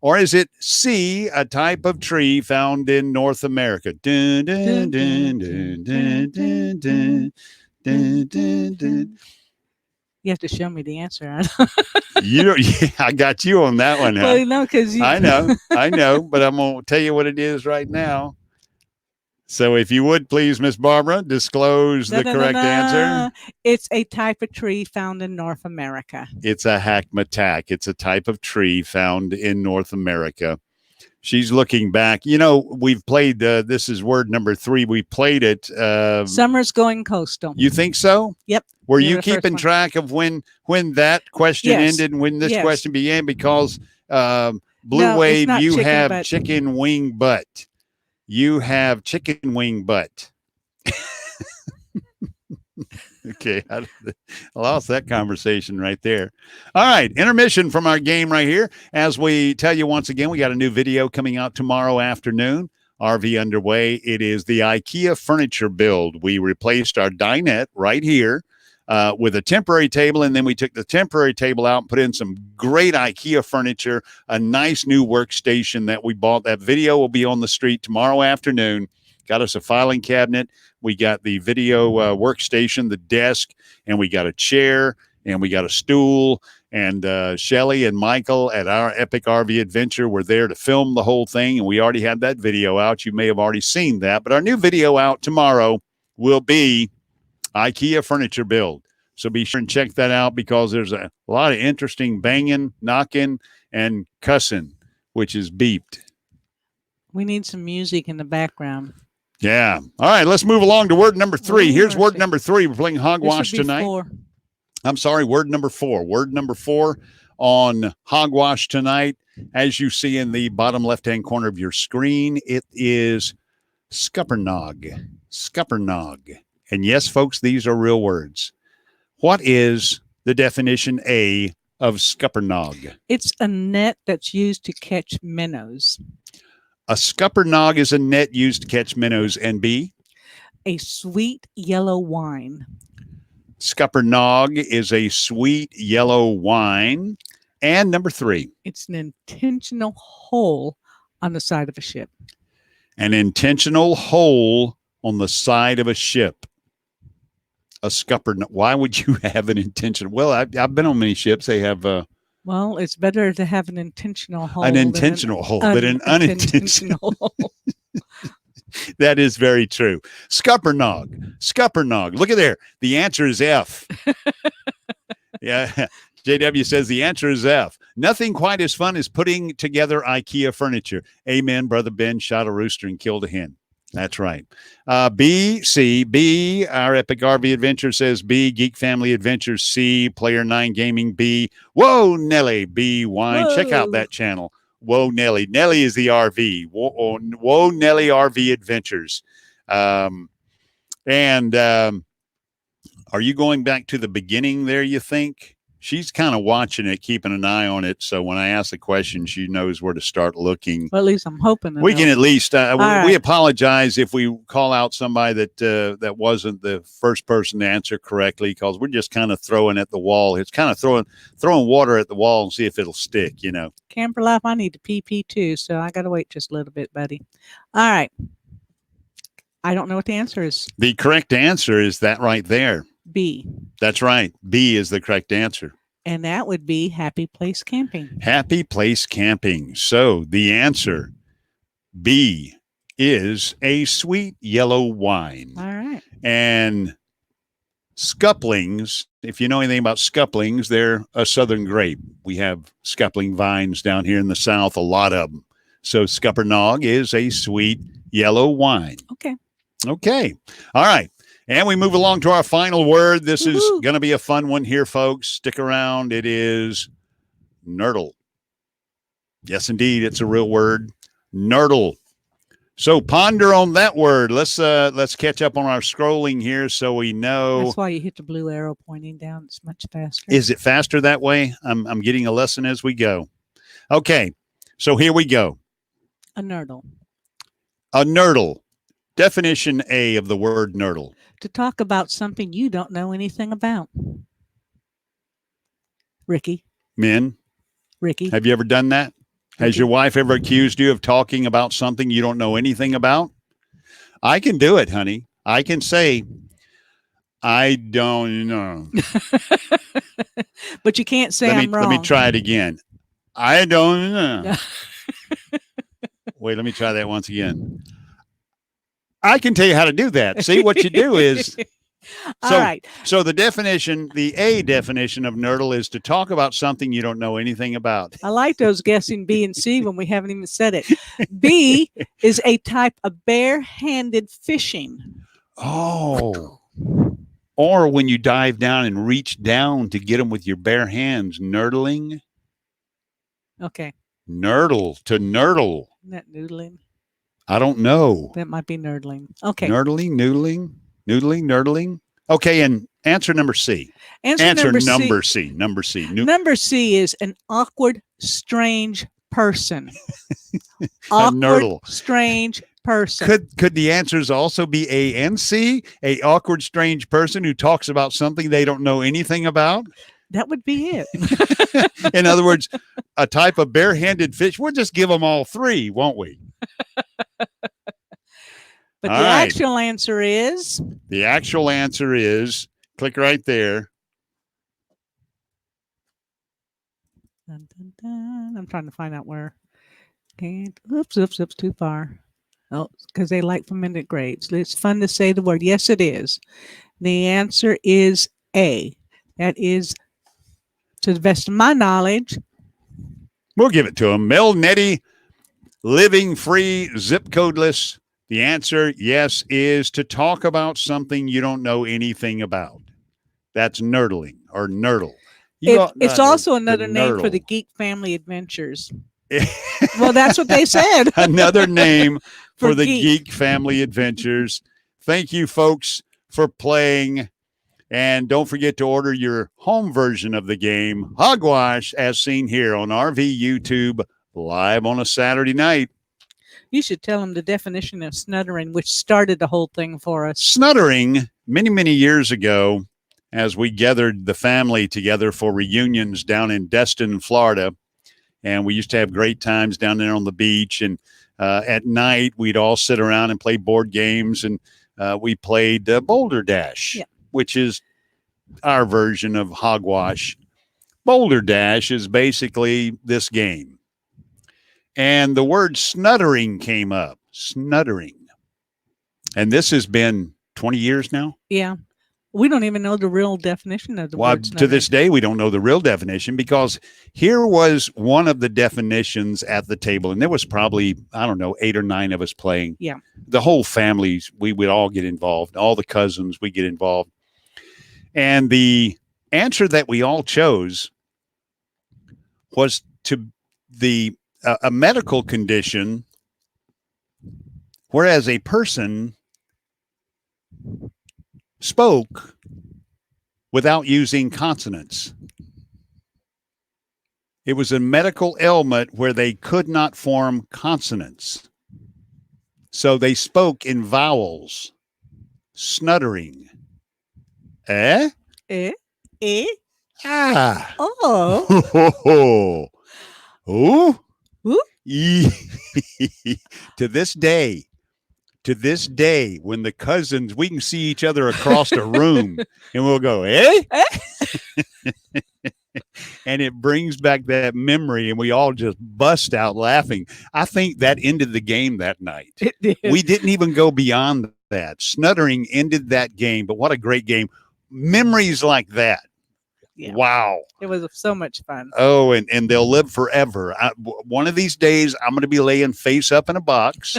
Or is it C, a type of tree found in North America? Dun, dun, dun, dun, dun, dun, dun, dun, dun, dun. You have to show me the answer. I got you on that one. Huh? Well, no, because I know, but I'm going to tell you what it is right now. So if you would please, Miss Barbara, disclose the correct answer. It's a type of tree found in North America. It's a hackmatack. It's a type of tree found in North America. She's looking back. You know, we've played, this is word number 3. We played it. Summer's going coastal. You think so? Yep. Were you keeping track of when that question ended and when this question began? Because Blue Wave, you have chicken wing butt. You have chicken wing butt. Okay, I lost that conversation right there. All right, intermission from our game right here. As we tell you once again, we got a new video coming out tomorrow afternoon. RV underway. It is the IKEA furniture build. We replaced our dinette right here with a temporary table, and then we took the temporary table out and put in some great IKEA furniture, a nice new workstation that we bought. That video will be on the street tomorrow afternoon. Got us a filing cabinet. We got the video workstation, the desk, and we got a chair, and we got a stool. And Shelly and Michael at our Epic RV Adventure were there to film the whole thing, and we already had that video out. You may have already seen that, but our new video out tomorrow will be IKEA furniture build. So be sure and check that out because there's a lot of interesting banging, knocking, and cussing, which is beeped. We need some music in the background. Yeah. All right, let's move along to word number 3. Here's word number 3. We're playing Hogwash tonight. 4. I'm sorry, word number 4. Word number 4 on Hogwash tonight. As you see in the bottom left-hand corner of your screen, it is scuppernog. Scuppernog. And yes, folks, these are real words. What is the definition A of scuppernog? It's a net that's used to catch minnows. A scuppernog is a net used to catch minnows. And B? A sweet yellow wine. Scuppernog is a sweet yellow wine. And number 3? It's an intentional hole on the side of a ship. An intentional hole on the side of a ship. A scuppernog. Why would you have an intentional? Well, I've been on many ships. They have well, it's better to have an intentional hole. An intentional hole than an unintentional hole. That is very true. Scuppernog. Scuppernog. Look at there. The answer is F. Yeah. JW says the answer is F. Nothing quite as fun as putting together IKEA furniture. Amen, Brother Ben. Shot a rooster and killed a hen. That's right. B, C, B, our Epic RV Adventure says B, Geek Family Adventures, C, Player 9 Gaming, B, Whoa, Nelly, B, Wine. Whoa. Check out that channel. Whoa, Nelly. Nelly is the RV. Whoa, Nelly RV Adventures. Are you going back to the beginning there, you think? she's kind of watching it, keeping an eye on it. So when I ask the question, she knows where to start looking. Well, at least I'm hoping we can at least. We right. apologize if we call out somebody that wasn't the first person to answer correctly, because we're just kind of throwing at the wall. It's kind of throwing water at the wall and see if it'll stick. You know. Camper Life, I need to pee too, so I got to wait just a little bit, buddy. All right. I don't know what the answer is. The correct answer is that right there. B. That's right. B is the correct answer. And that would be Happy Place Camping. Happy Place Camping. So the answer, B, is a sweet yellow wine. All right. And scuplings, if you know anything about scuplings, they're a southern grape. We have scuppling vines down here in the South, a lot of them. So Scuppernong is a sweet yellow wine. Okay. Okay. All right. And we move along to our final word. This is going to be a fun one here, folks. Stick around. It is nurdle. Yes, indeed. It's a real word. Nurdle. So ponder on that word. Let's catch up on our scrolling here so we know. That's why you hit the blue arrow pointing down. It's much faster. Is it faster that way? I'm getting a lesson as we go. Okay. So here we go. A nurdle. A nurdle. Definition A of the word nurdle. To talk about something you don't know anything about. Ricky. Men. Ricky. Have you ever done that? Ricky. Has your wife ever accused you of talking about something you don't know anything about? I can do it, honey. I can say, I don't know. But you can't say I'm wrong. Let me try it again. I don't know. Wait, let me try that once again. I can tell you how to do that. See, what you do is, all right. So the definition, the A definition of nurdle is to talk about something you don't know anything about. I like those guessing B and C when we haven't even said it. B is a type of bare-handed fishing. Oh. Or when you dive down and reach down to get them with your bare hands, nurdling. Okay. Nurdle, to nurdle. Isn't that noodling? I don't know. That might be nurdling. Okay. Nurdling, noodling, nurdling. Okay, and answer number C. Answer number C. Number C. Number C is an awkward, strange person. Awkward, nurdle. Strange person. Could the answers also be A and C? A awkward, strange person who talks about something they don't know anything about? That would be it. In other words, a type of bare-handed fish. We'll just give them all three, won't we? But the actual answer is? The actual answer is, click right there. Dun, dun, dun. I'm trying to find out where. Oops, too far. Oh, because they like fermented grapes. It's fun to say the word. Yes, it is. The answer is A. That is, to the best of my knowledge. We'll give it to him. Mel Nettie, living free, zip codeless. The answer, yes, is to talk about something you don't know anything about. That's nurdling or nurdle. It's also another name for the Geek Family Adventures. Well, that's what they said. Another name for the Geek Family Adventures. Thank you, folks, for playing. And don't forget to order your home version of the game, Hogwash, as seen here on RVUTUBE, live on a Saturday night. You should tell them the definition of snuttering, which started the whole thing for us. Snuttering, many, many years ago, as we gathered the family together for reunions down in Destin, Florida, and we used to have great times down there on the beach. And at night, we'd all sit around and play board games, and we played Boulder Dash, which is our version of Hogwash. Boulder Dash is basically this game. And the word snuttering came up. Snuttering. And this has been 20 years now? Yeah. We don't even know the real definition of the word snuttering. To this day, we don't know the real definition, because here was one of the definitions at the table. And there was probably, 8 or 9 of us playing. Yeah. The whole family, we would all get involved. All the cousins, we get involved. And the answer that we all chose was to a medical condition, whereas a person spoke without using consonants. It was a medical ailment where they could not form consonants. So they spoke in vowels, snuttering. Eh? Eh? Eh? Ah. Oh. Oh. Whoop. To this day, when the cousins, we can see each other across the room and we'll go, eh? And it brings back that memory and we all just bust out laughing. I think that ended the game that night. It did. We didn't even go beyond that. Snuttering ended that game, but what a great game. Memories like that. Yeah. Wow. It was so much fun. Oh, and they'll live forever. One of these days, I'm going to be laying face up in a box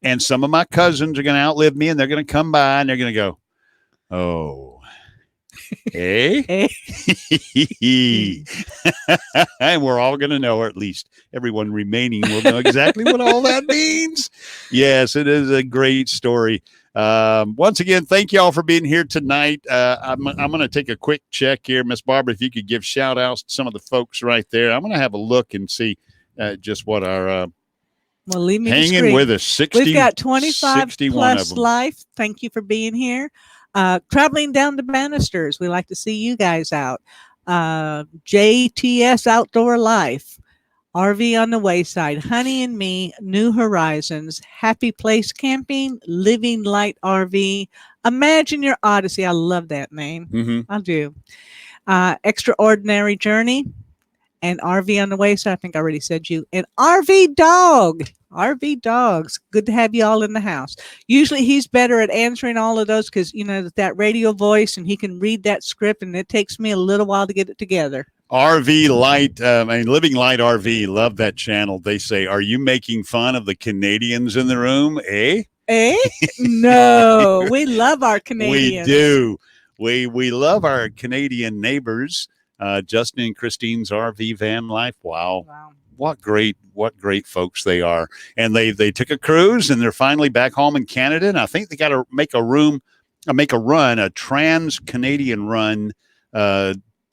and some of my cousins are going to outlive me and they're going to come by and they're going to go, oh, eh? And we're all going to know, or at least everyone remaining will know exactly what all that means. Yes, it is a great story. Once again, thank you all for being here tonight. I'm going to take a quick check here. Miss Barbara, if you could give shout outs to some of the folks right there. I'm going to have a look and see just what our well, leave me hanging with us. 60, we've got 25 plus of life. Thank you for being here. Traveling down the banisters. We like to see you guys out. JTS Outdoor Life. RV on the Wayside, Honey and Me, New Horizons, Happy Place Camping, Living Light RV, Imagine Your Odyssey. I love that name. Mm-hmm. I do. Extraordinary Journey, and RV on the Wayside. I think I already said you. And RV Dog. RV Dogs. Good to have you all in the house. Usually he's better at answering all of those because, you know, that radio voice and he can read that script and it takes me a little while to get it together. RV Light, Living Light RV, love that channel. They say, are you making fun of the Canadians in the room? Eh? Eh? No, we love our Canadians. We do. We love our Canadian neighbors. Justin and Christine's RV van life. Wow. What great folks they are. And they took a cruise and they're finally back home in Canada. And I think they got to make a trans-Canadian run,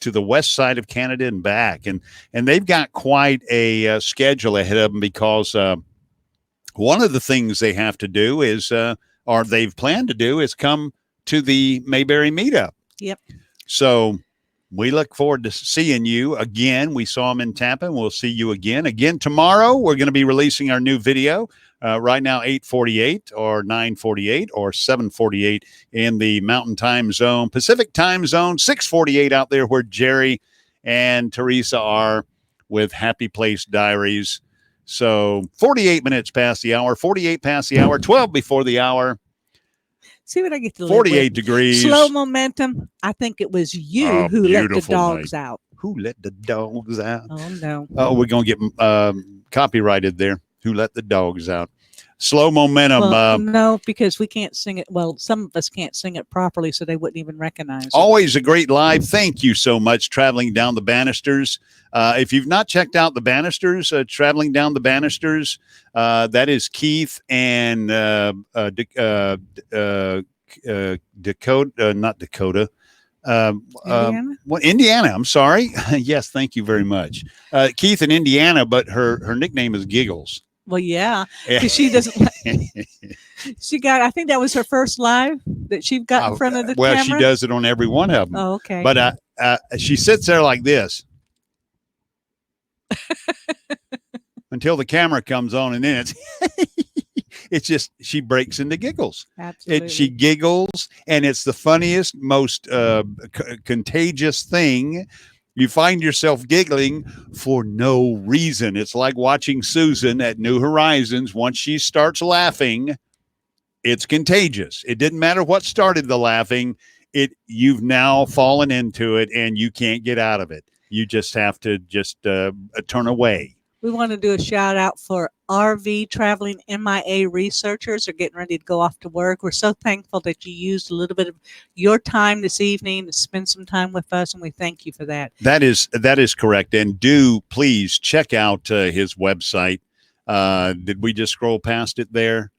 to the west side of Canada and back. And they've got quite a schedule ahead of them because one of the things they have to do is, or they've planned to do, is come to the Mayberry Meetup. Yep. So we look forward to seeing you again. We saw them in Tampa and we'll see you again. Again, tomorrow, we're going to be releasing our new video. Right now, 8:48 or 9:48 or 7:48 in the Mountain Time Zone, Pacific Time Zone, 6:48 out there where Jerry and Teresa are with Happy Place Diaries. So 48 minutes past the hour, 48 past the hour, 12 before the hour. See what I get to 48 degrees. Slow momentum. I think it was you who let the dogs out. Who let the dogs out? Oh, no. Oh, we're going to get copyrighted there. Who let the dogs out? Slow momentum. Well, no, because we can't sing it. Well, some of us can't sing it properly, so they wouldn't even recognize it. Always a great live. Thank you so much, Traveling Down the Banisters. If you've not checked out the Banisters, Traveling Down the Banisters, that is Keith and Dakota, not Dakota. Indiana? Indiana. I'm sorry. Yes, thank you very much. Keith and Indiana, but her nickname is Giggles. Well, yeah, because she doesn't. She got. I think that was her first live that she got in front of the camera. Well, she does it on every one of them. Oh, okay. But she sits there like this until the camera comes on, and then it's just she breaks into giggles. Absolutely. She giggles, and it's the funniest, most contagious thing. You find yourself giggling for no reason. It's like watching Susan at New Horizons. Once she starts laughing, it's contagious. It didn't matter what started the laughing. You've now fallen into it, and you can't get out of it. You just have to turn away. We want to do a shout out for RV traveling MIA researchers are getting ready to go off to work. We're so thankful that you used a little bit of your time this evening to spend some time with us, and we thank you for that. That is correct. And do please check out his website. Did we just scroll past it there?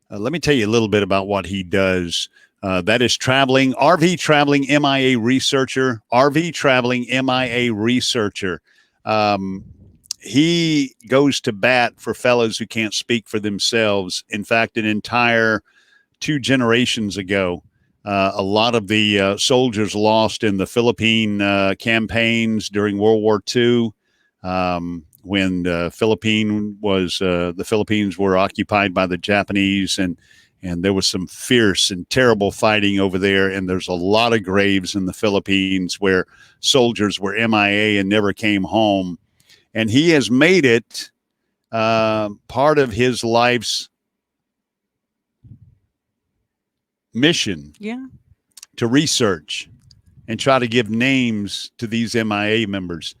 Let me tell you a little bit about what he does. That is RV Traveling MIA Researcher, RV Traveling MIA Researcher. He goes to bat for fellows who can't speak for themselves. In fact, an entire 2 generations ago, a lot of the soldiers lost in the Philippine campaigns during World War II, when the Philippines were occupied by the Japanese, and there was some fierce and terrible fighting over there. And there's a lot of graves in the Philippines where soldiers were MIA and never came home. And he has made it part of his life's mission to research and try to give names to these MIA members.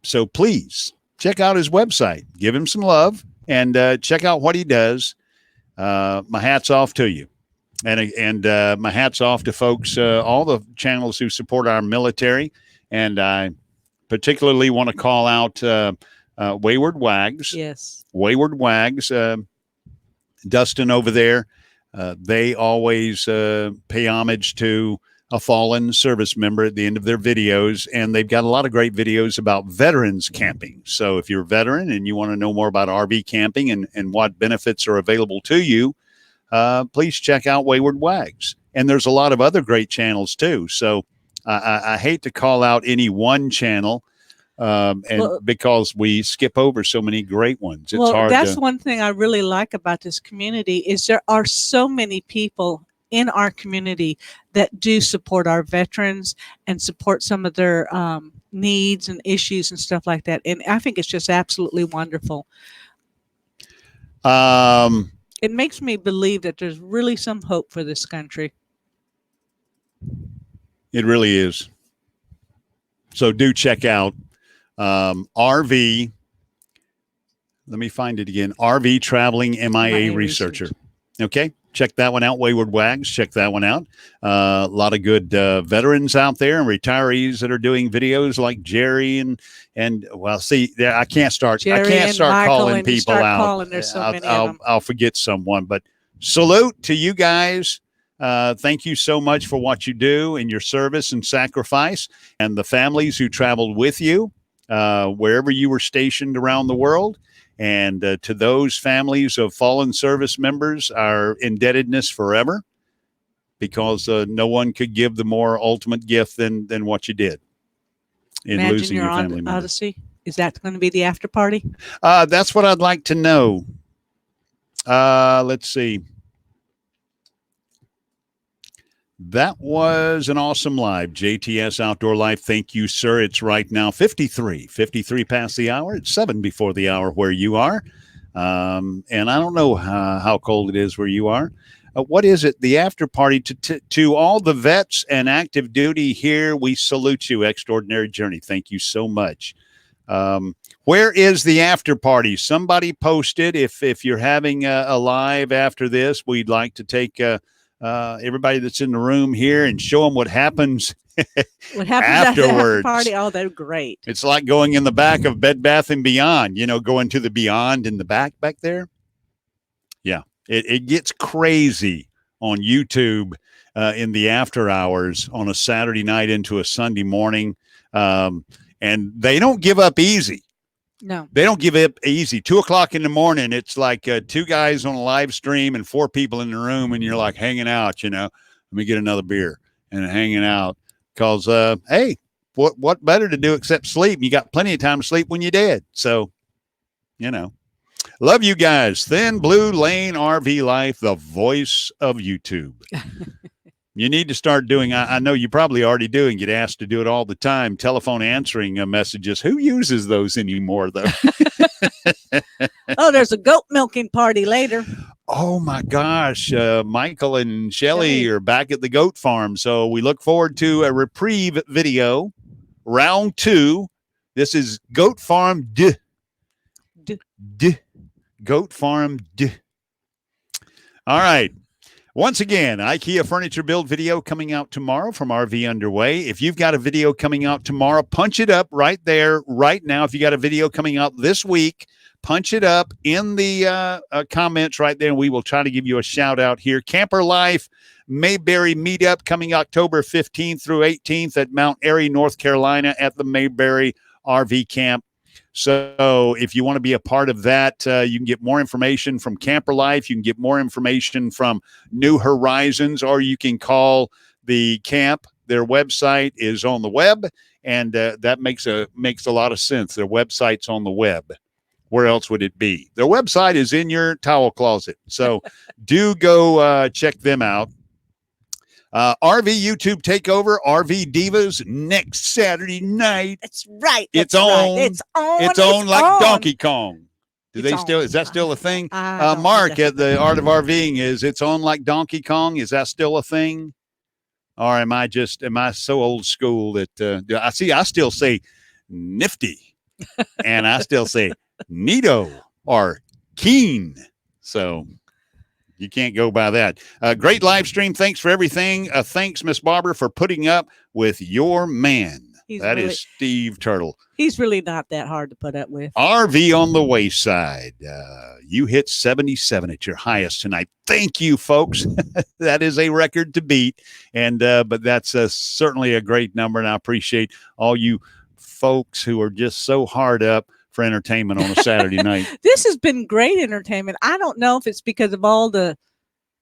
So please check out his website, give him some love, and check out what he does. My hat's off to you. And my hat's off to folks, all the channels who support our military. And I particularly want to call out Wayward Wags. Yes. Wayward Wags, Dustin over there. They always pay homage to a fallen service member at the end of their videos, and they've got a lot of great videos about veterans camping. So if you're a veteran and you want to know more about RV camping and what benefits are available to you, please check out Wayward Wags. And there's a lot of other great channels too. So I hate to call out any one channel, because we skip over so many great ones. It's hard. That's one thing I really like about this community is there are so many people in our community that do support our veterans and support some of their needs and issues and stuff like that. And I think it's just absolutely wonderful. It makes me believe that there's really some hope for this country. It really is. So do check out RV. Let me find it again. RV Traveling MIA Researcher. Okay. Check that one out. Wayward Wags. Check that one out. A lot of good veterans out there and retirees that are doing videos like Jerry and well, see, I can't start calling people out. There's so many of them. I'll forget someone, but salute to you guys. Thank you so much for what you do and your service and sacrifice, and the families who traveled with you wherever you were stationed around the world. And to those families of fallen service members, our indebtedness forever, because no one could give the more ultimate gift than what you did in losing your family member. Odyssey. Is that going to be the after party? That's what I'd like to know. Let's see. That was an awesome live. JTS Outdoor Life. Thank you, sir. It's right now 53 past the hour. It's 7 before the hour where you are. And I don't know how cold it is where you are. What is it? The after party to all the vets and active duty here. We salute you. Extraordinary journey. Thank you so much. Where is the after party? Somebody posted. If you're having a live after this, we'd like to take everybody that's in the room here and show them what happens afterwards. Party. Oh, they're great. It's like going in the back of Bed Bath & Beyond, going to the Beyond in the back there. Yeah, it gets crazy on YouTube in the after hours on a Saturday night into a Sunday morning. And they don't give up easy. No, they don't give up easy. 2:00 in the morning, it's like 2 guys on a live stream and 4 people in the room, and you're like hanging out. Let me get another beer and hanging out because hey, what better to do except sleep? You got plenty of time to sleep when you're dead. So, love you guys. Thin Blue Lane RV Life, the voice of YouTube. You need to start doing, I know you probably already do and get asked to do it all the time, telephone answering messages. Who uses those anymore, though? Oh, there's a goat milking party later. Oh, my gosh. Michael and Shelly are back at the goat farm. So we look forward to a reprieve video, round 2. This is Goat Farm Goat Farm All right. Once again, IKEA Furniture Build video coming out tomorrow from RV Underway. If you've got a video coming out tomorrow, punch it up right there, right now. If you got a video coming out this week, punch it up in the comments right there, and we will try to give you a shout out here. Camper Life Mayberry Meetup coming October 15th through 18th at Mount Airy, North Carolina at the Mayberry RV camp. So if you want to be a part of that, you can get more information from Camper Life. You can get more information from New Horizons, or you can call the camp. Their website is on the web, and that makes a lot of sense. Their website's on the web. Where else would it be? Their website is in your towel closet. So do go check them out. RV YouTube Takeover, RV Divas, next Saturday night. That's right. It's on. It's on like Donkey Kong. Is that still a thing? Mark at the Art of RVing it's on like Donkey Kong. Is that still a thing? Or am I so old school that I still say nifty and I still say neato or keen. So you can't go by that. Great live stream. Thanks for everything. Thanks, Miss Barbara, for putting up with your man. That is Steve Turtle. He's really not that hard to put up with. RV on the Wayside. You hit 77 at your highest tonight. Thank you, folks. That is a record to beat. And but that's certainly a great number, and I appreciate all you folks who are just so hard up for entertainment on a Saturday night. This has been great entertainment. I don't know if it's because of all the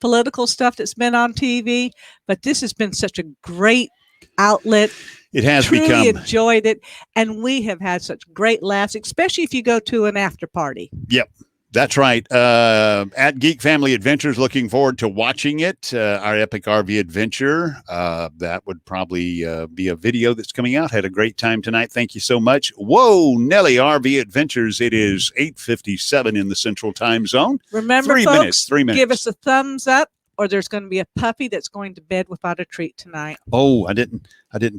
political stuff that's been on TV, but this has been such a great outlet. It has truly enjoyed it, and we have had such great laughs, especially if you go to an after party. Yep. That's right. At Geek Family Adventures, looking forward to watching it. Our epic RV adventure. That would probably be a video that's coming out. Had a great time tonight. Thank you so much. Whoa, Nelly RV Adventures. It is 8:57 in the Central Time Zone. Remember, 3 folks, 3 minutes. Give us a thumbs up, or there's going to be a puppy that's going to bed without a treat tonight. Oh, I didn't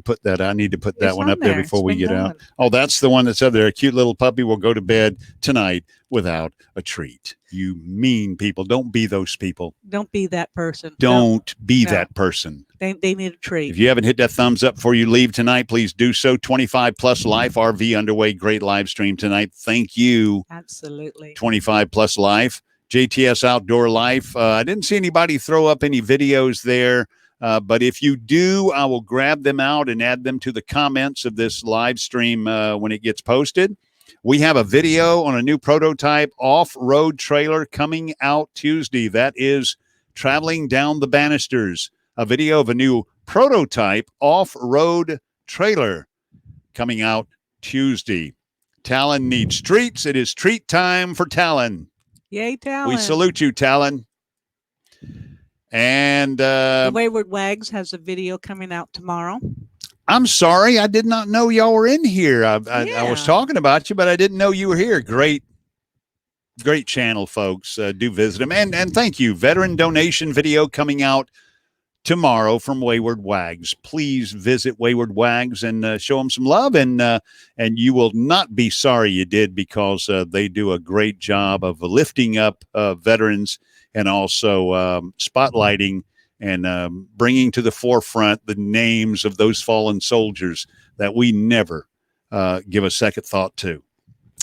put that. I need to put that one up there before we get out. Oh, that's the one that's up there. A cute little puppy will go to bed tonight without a treat. You mean people. Don't be those people. Don't be that person. Don't be that person. They need a treat. If you haven't hit that thumbs up before you leave tonight, please do so. 25 Plus Life RV underway. Great live stream tonight. Thank you. Absolutely. 25 Plus Life. JTS Outdoor Life. I didn't see anybody throw up any videos there, but if you do, I will grab them out and add them to the comments of this live stream when it gets posted. We have a video on a new prototype off-road trailer coming out Tuesday. That is Traveling Down the Banisters, a video of a new prototype off-road trailer coming out Tuesday. Talon needs treats. It is treat time for Talon. Yay, Talon. We salute you, Talon. And the Wayward Wags has a video coming out tomorrow. I'm sorry. I did not know y'all were in here. I was talking about you, but I didn't know you were here. Great channel, folks. Do visit them. And thank you. Veteran donation video coming out tomorrow from Wayward Wags. Please visit Wayward Wags and show them some love, and you will not be sorry you did, because they do a great job of lifting up veterans and also spotlighting and bringing to the forefront the names of those fallen soldiers that we never give a second thought to.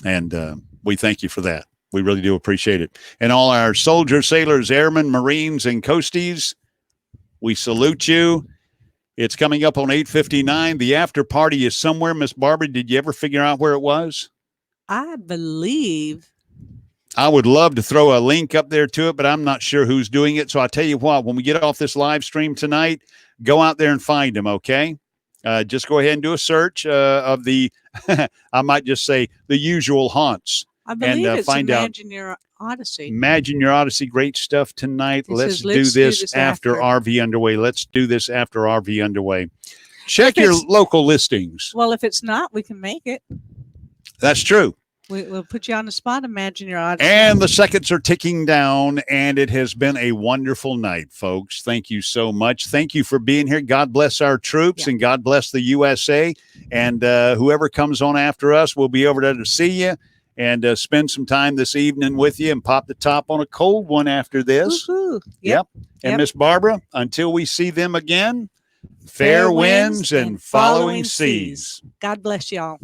And we thank you for that. We really do appreciate it. And all our soldiers, sailors, airmen, Marines, and coasties, we salute you. It's coming up on 8:59. The after party is somewhere. Miss Barbara, did you ever figure out where it was? I believe. I would love to throw a link up there to it, but I'm not sure who's doing it. So I'll tell you what, when we get off this live stream tonight, go out there and find them, okay? Just go ahead and do a search of the, I might just say, the usual haunts. I believe it's Imagine Your Odyssey. Imagine Your Odyssey. Great stuff tonight. Let's do this after RV Underway. Let's do this after RV Underway. Check your local listings. Well, if it's not, we can make it. That's true. We'll put you on the spot. Imagine Your Odyssey. And the seconds are ticking down, and it has been a wonderful night, folks. Thank you so much. Thank you for being here. God bless our troops, and God bless the USA. And whoever comes on after us, we'll be over there to see you and spend some time this evening with you and pop the top on a cold one after this. Yep. And Miss Barbara, until we see them again, fair winds and following seas. God bless y'all.